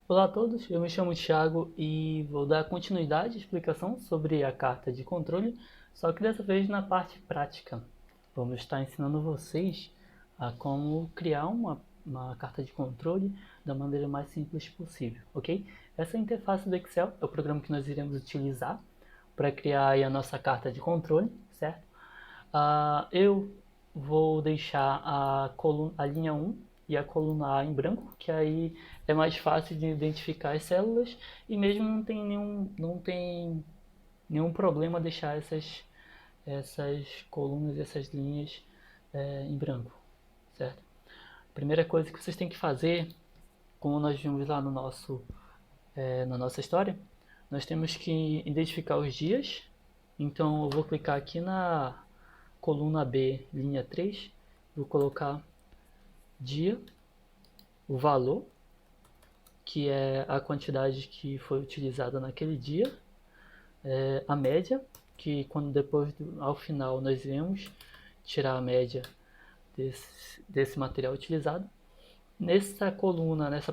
Olá a todos, eu me chamo Thiago e vou dar continuidade à explicação sobre a carta de controle, só que dessa vez na parte prática. Vamos estar ensinando vocês a como criar uma carta de controle da maneira mais simples possível, ok? Essa interface do Excel é o programa que nós iremos utilizar para criar aí a nossa carta de controle, certo? Eu vou deixar a linha 1 e a coluna A em branco, que aí é mais fácil de identificar as células e mesmo não tem nenhum problema deixar essas colunas, essas linhas em branco, certo? A primeira coisa que vocês têm que fazer, como nós vimos lá na nossa história, nós temos que identificar os dias. Então eu vou clicar aqui na coluna B, linha 3, vou colocar dia, o valor, que é a quantidade que foi utilizada naquele dia, a média, que quando ao final nós iremos tirar a média desse material utilizado. Nessa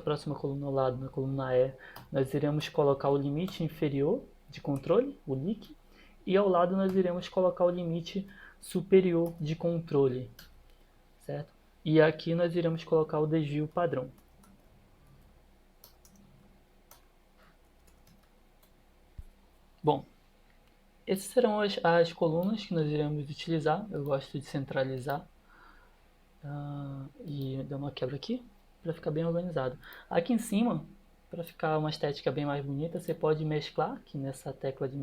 próxima coluna ao lado, na coluna E, nós iremos colocar o limite inferior de controle, o LIC, e ao lado nós iremos colocar o limite superior de controle, certo? E aqui nós iremos colocar o desvio padrão. Bom, essas serão as colunas que nós iremos utilizar. Eu gosto de centralizar e dar uma quebra aqui para ficar bem organizado. Aqui em cima, para ficar uma estética bem mais bonita, você pode mesclar, aqui nessa tecla de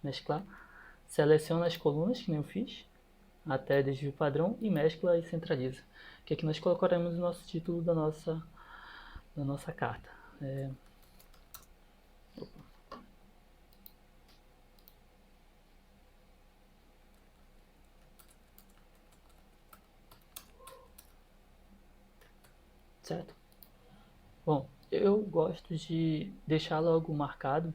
mesclar, seleciona as colunas, que nem eu fiz, até desvio padrão, e mescla e centraliza. Que aqui nós colocaremos o nosso título da nossa carta. Certo? Bom, eu gosto de deixar logo marcado,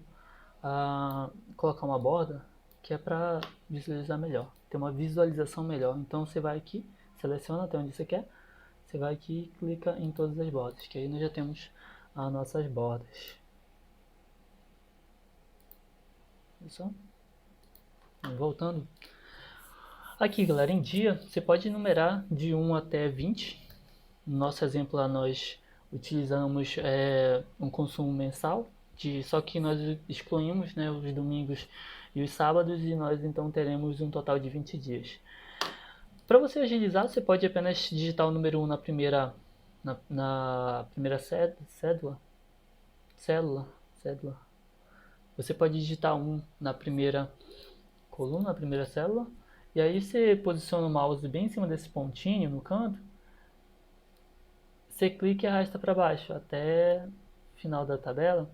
colocar uma borda, que é para visualizar melhor, ter uma visualização melhor. Então você vai aqui, seleciona até onde você quer, você vai aqui e clica em todas as bordas, que aí nós já temos as nossas bordas. Só voltando. Aqui, galera, em dia, você pode numerar de 1 até 20. No nosso exemplo lá, nós utilizamos um consumo mensal, só que nós excluímos, né, os domingos e os sábados, e nós então teremos um total de 20 dias. Para você agilizar, você pode apenas digitar o número 1 na primeira célula. Você pode digitar 1 na primeira coluna, na primeira célula, e aí você posiciona o mouse bem em cima desse pontinho no canto, você clica e arrasta para baixo até o final da tabela,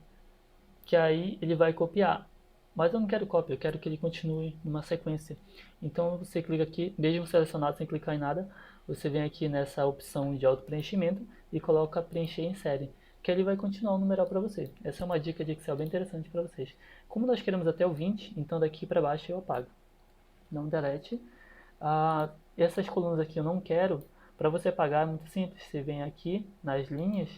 que aí ele vai copiar. Mas eu não quero cópia, eu quero que ele continue numa sequência. Então você clica aqui, mesmo selecionado sem clicar em nada, você vem aqui nessa opção de auto preenchimento e coloca preencher em série, que ele vai continuar o numeral para você. Essa é uma dica de Excel bem interessante para vocês. Como nós queremos até o 20, então daqui para baixo eu apago. Não delete. Essas colunas aqui eu não quero. Para você apagar é muito simples, você vem aqui nas linhas,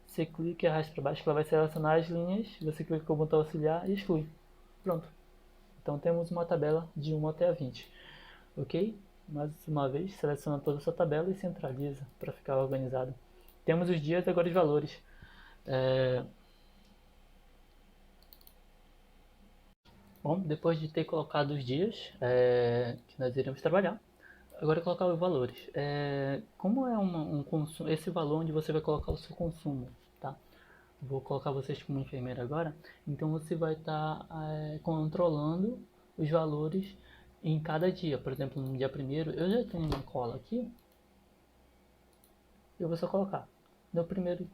você clica e arrasta para baixo, que ela vai selecionar as linhas, você clica com o botão auxiliar e exclui. Pronto. Então temos uma tabela de 1 até a 20. Ok? Mais uma vez, seleciona toda a sua tabela e centraliza para ficar organizado. Temos os dias e agora os valores. Bom, depois de ter colocado os dias que nós iremos trabalhar, agora colocar os valores. Como é um consumo, esse valor onde você vai colocar o seu consumo, tá? Vou colocar vocês como enfermeira agora. Então você vai estar controlando os valores em cada dia. Por exemplo, no dia primeiro, eu já tenho uma cola aqui. Eu vou só colocar. No primeiro,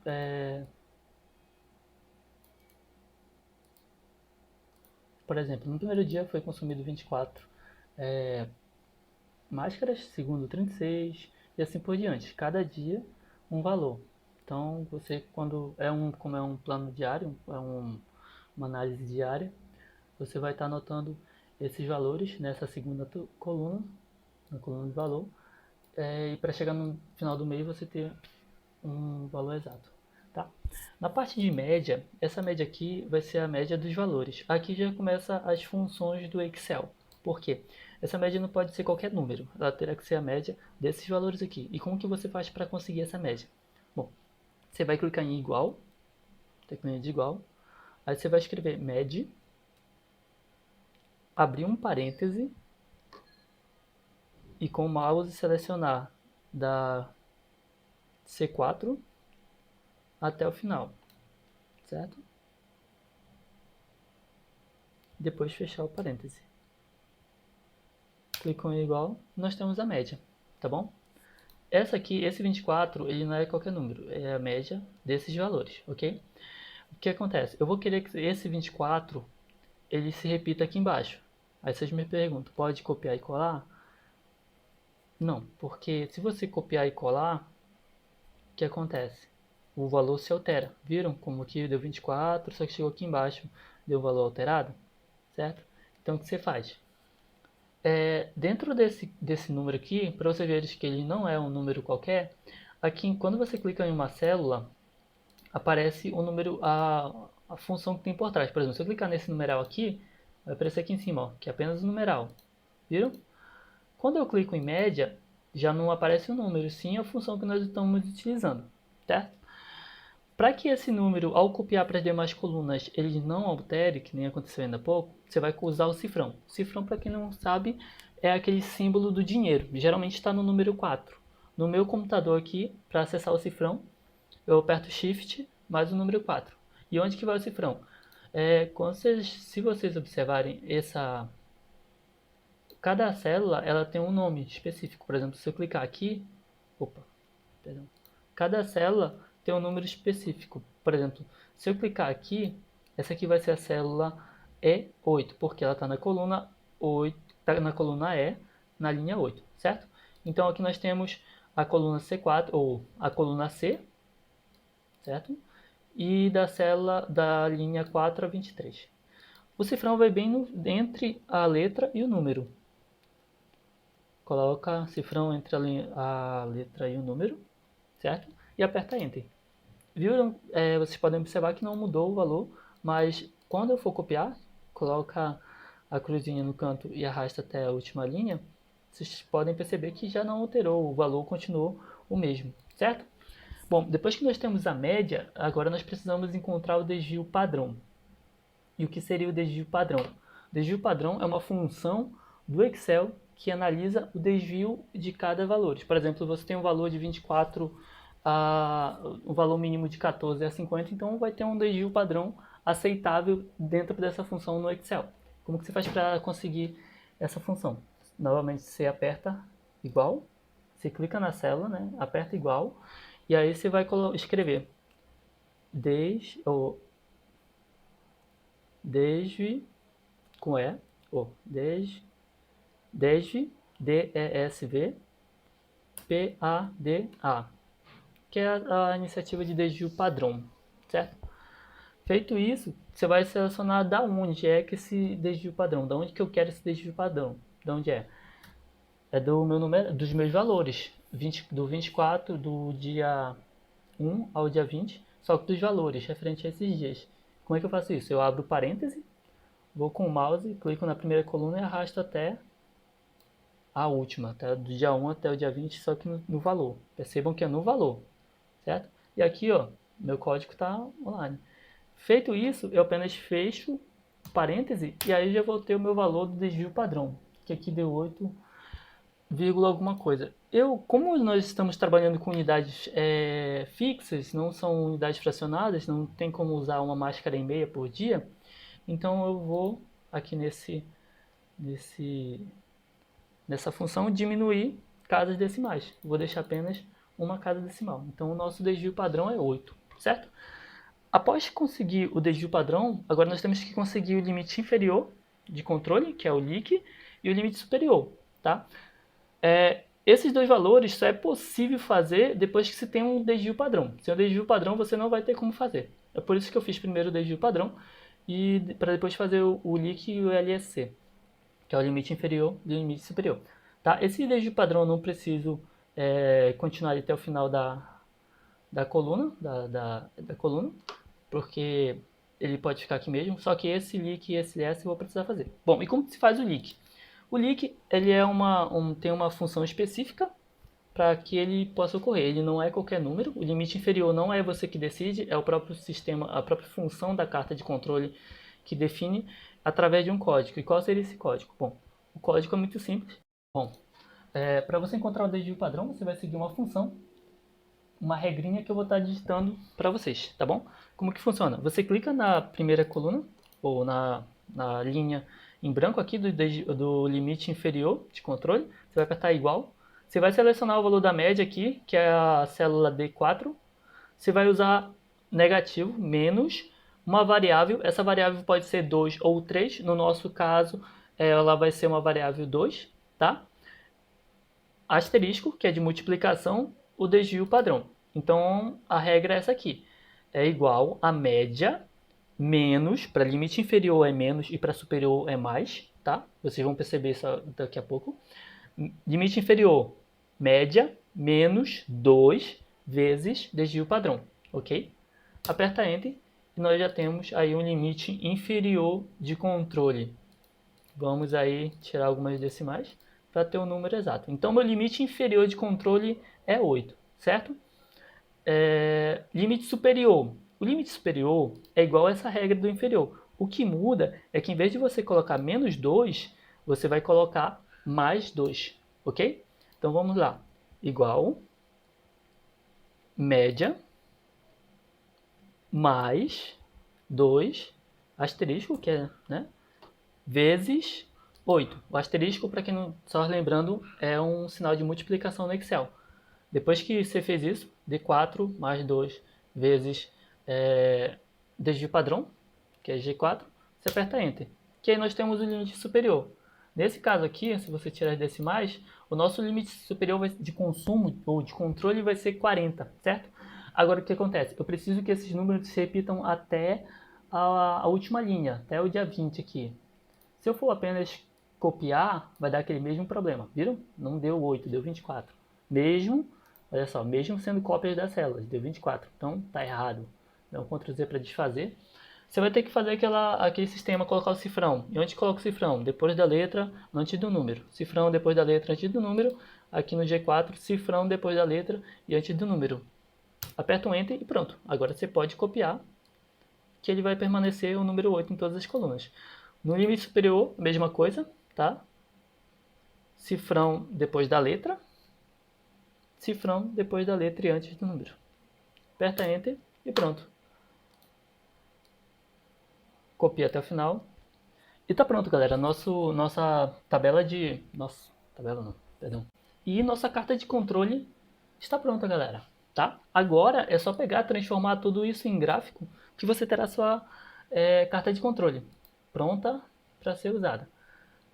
por exemplo, no primeiro dia foi consumido 24 máscaras, segundo 36 e assim por diante. Cada dia um valor. Então você como é um plano diário, uma análise diária, você vai estar anotando esses valores nessa segunda coluna, na coluna de valor, e para chegar no final do mês você ter um valor exato. Tá? Na parte de média, essa média aqui vai ser a média dos valores. Aqui já começa as funções do Excel. Por quê? Essa média não pode ser qualquer número, ela terá que ser a média desses valores aqui. E como que você faz para conseguir essa média? Bom, você vai clicar em igual, teclinha de igual, aí você vai escrever med, abrir um parêntese e com o mouse selecionar da C4 até o final, certo? Depois fechar o parêntese. Clicou em igual, nós temos a média, tá bom? Essa aqui, esse 24, ele não é qualquer número, é a média desses valores, ok? O que acontece? Eu vou querer que esse 24, ele se repita aqui embaixo. Aí vocês me perguntam, pode copiar e colar? Não, porque se você copiar e colar, o que acontece? O valor se altera. Viram como aqui deu 24, só que chegou aqui embaixo, deu o valor alterado, certo? Então o que você faz? Dentro desse número aqui, para você ver que ele não é um número qualquer, aqui quando você clica em uma célula, aparece o número, a função que tem por trás. Por exemplo, se eu clicar nesse numeral aqui, vai aparecer aqui em cima, ó, que é apenas o numeral. Viram? Quando eu clico em média, já não aparece o número, sim a função que nós estamos utilizando, certo? Para que esse número, ao copiar para as demais colunas, ele não altere, que nem aconteceu ainda há pouco, você vai usar o cifrão. O cifrão, para quem não sabe, é aquele símbolo do dinheiro. Geralmente está no número 4. No meu computador aqui, para acessar o cifrão, eu aperto Shift mais o número 4. E onde que vai o cifrão? Se vocês observarem, cada célula ela tem um nome específico. Por exemplo, se eu clicar aqui, perdão. Cada célula tem um número específico. Por exemplo, se eu clicar aqui, essa aqui vai ser a célula E8, porque ela está na coluna 8, tá na coluna E, na linha 8, certo? Então aqui nós temos a coluna C4, ou a coluna C, certo? E da célula da linha 4 a 23. O cifrão vai bem entre a letra e o número. Coloca cifrão entre a letra e o número, certo? E aperta Enter. Viram? Vocês podem observar que não mudou o valor, mas quando eu for copiar, coloca a cruzinha no canto e arrasta até a última linha, vocês podem perceber que já não alterou, o valor continuou o mesmo, certo? Bom, depois que nós temos a média, agora nós precisamos encontrar o desvio padrão. E o que seria o desvio padrão? O desvio padrão é uma função do Excel que analisa o desvio de cada valor. Por exemplo, você tem um valor de 24, um valor mínimo de 14 a 50, então vai ter um desvio padrão aceitável dentro dessa função no Excel. Como que você faz para conseguir essa função? Novamente, você aperta igual, você clica na célula, né? Aperta igual, e aí você vai escrever desvio com E, desv, DESV, PADA, que é a iniciativa de desvio padrão, certo? Feito isso, você vai selecionar da onde é que esse desvio padrão, da onde que eu quero esse desvio padrão, da onde é? É do meu número, dos meus valores, do 24, do dia 1 ao dia 20, só que dos valores referente a esses dias. Como é que eu faço isso? Eu abro parêntese, vou com o mouse, clico na primeira coluna e arrasto até a última, até do dia 1 até o dia 20, só que no valor. Percebam que é no valor, certo? E aqui, ó, meu código está online. Feito isso, eu apenas fecho o parêntese e aí já vou ter o meu valor do desvio padrão, que aqui deu 8, alguma coisa. Como nós estamos trabalhando com unidades fixas, não são unidades fracionadas, não tem como usar uma máscara e meia por dia, então eu vou aqui nessa função diminuir casas decimais. Vou deixar apenas uma casa decimal. Então o nosso desvio padrão é 8, certo? Após conseguir o desvio padrão, agora nós temos que conseguir o limite inferior de controle, que é o LIC, e o limite superior, tá? Esses dois valores só é possível fazer depois que se tem um desvio padrão. Sem o desvio padrão você não vai ter como fazer. É por isso que eu fiz primeiro o desvio padrão e para depois fazer o LIC e o LSC, que é o limite inferior e o limite superior. Tá? Esse desvio padrão eu não preciso continuar até o final da coluna, da coluna, porque ele pode ficar aqui mesmo, só que esse leak e esse ls eu vou precisar fazer. Bom, e como se faz o leak? O leak ele é tem uma função específica para que ele possa ocorrer. Ele não é qualquer número, o limite inferior não é você que decide, é o próprio sistema, a própria função da carta de controle que define através de um código. E qual seria esse código? Bom, o código é muito simples. Bom, para você encontrar o desvio padrão, você vai seguir uma função, uma regrinha que eu vou estar digitando para vocês, tá bom? Como que funciona? Você clica na primeira coluna, ou na linha em branco aqui do limite inferior de controle, você vai apertar igual, você vai selecionar o valor da média aqui, que é a célula D4, você vai usar negativo, menos, uma variável, essa variável pode ser 2 ou 3, no nosso caso ela vai ser uma variável 2, tá? Asterisco, que é de multiplicação, o desvio padrão. Então, a regra é essa aqui. É igual a média menos, para limite inferior é menos e para superior é mais, tá? Vocês vão perceber isso daqui a pouco. Limite inferior, média menos 2 vezes desvio padrão, ok? Aperta Enter e nós já temos aí um limite inferior de controle. Vamos aí tirar algumas decimais para ter o número exato. Então, meu limite inferior de controle é 8, certo? Limite superior. O limite superior é igual a essa regra do inferior. O que muda é que em vez de você colocar menos 2, você vai colocar mais 2, ok? Então, vamos lá. Igual média mais 2, asterisco, que é, né? Vezes 8. O asterisco, para quem não só lembrando, é um sinal de multiplicação no Excel. Depois que você fez isso, D4 mais 2 vezes desvio padrão, que é G4, você aperta Enter. Que aí nós temos o limite superior. Nesse caso aqui, se você tirar as decimais, o nosso limite superior de consumo ou de controle vai ser 40, certo? Agora o que acontece? Eu preciso que esses números se repitam até a última linha, até o dia 20 aqui. Se eu for apenas copiar, vai dar aquele mesmo problema. Viram? Não deu 8, deu 24. Mesmo, olha só, mesmo sendo cópias das células, deu 24. Então, tá errado. Dá um Ctrl Z para desfazer. Você vai ter que fazer aquele sistema, colocar o cifrão. E onde coloca o cifrão? Depois da letra, antes do número. Cifrão depois da letra, antes do número. Aqui no G4, cifrão depois da letra e antes do número. Aperta um Enter e pronto. Agora você pode copiar, que ele vai permanecer o número 8 em todas as colunas. No limite superior, a mesma coisa, tá? Cifrão depois da letra. Cifrão depois da letra e antes do número. Aperta Enter e pronto. Copia até o final. E tá pronto, galera. Nossa tabela de... Nossa, tabela não, perdão. E nossa carta de controle está pronta, galera. Tá? Agora é só pegar, transformar tudo isso em gráfico, que você terá sua carta de controle pronta para ser usada.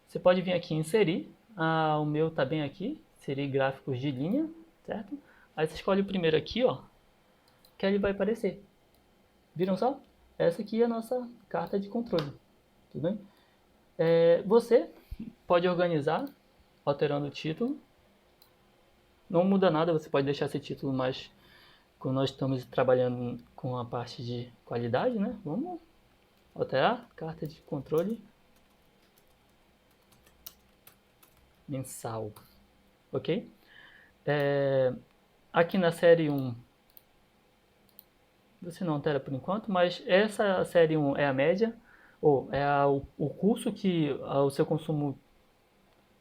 Você pode vir aqui em inserir, o meu tá bem aqui, inserir gráficos de linha, certo? Aí você escolhe o primeiro aqui, ó, que ele vai aparecer. Viram só? Essa aqui é a nossa carta de controle, tudo bem? Você pode organizar, alterando o título. Não muda nada, você pode deixar esse título mais... Quando nós estamos trabalhando com a parte de qualidade, né? Vamos alterar, carta de controle mensal, ok? Aqui na série 1, você não altera por enquanto, mas essa série 1 é a média, ou é o curso que o seu consumo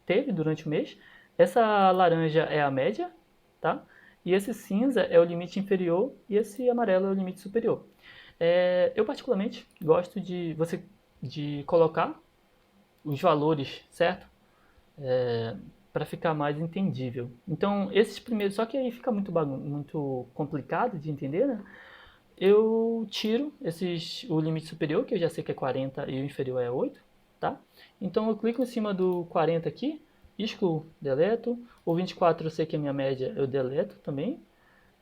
teve durante o mês. Essa laranja é a média, tá? E esse cinza é o limite inferior e esse amarelo é o limite superior. Eu particularmente gosto de colocar os valores, certo? Para ficar mais entendível. Então, esses primeiros, só que aí fica muito complicado de entender, né? Eu tiro o limite superior, que eu já sei que é 40 e o inferior é 8, tá? Então eu clico em cima do 40 aqui, excluo, deleto. O 24 eu sei que é a minha média, eu deleto também.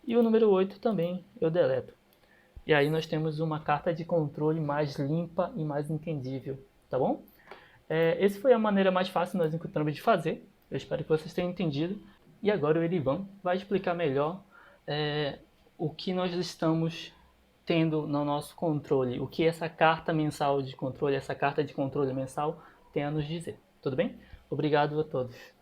E o número 8 também eu deleto. E aí nós temos uma carta de controle mais limpa e mais entendível, tá bom? Essa foi a maneira mais fácil que nós encontramos de fazer. Eu espero que vocês tenham entendido. E agora o Erivan vai explicar melhor o que nós estamos tendo no nosso controle, o que essa carta mensal de controle, essa carta de controle mensal tem a nos dizer. Tudo bem? Obrigado a todos.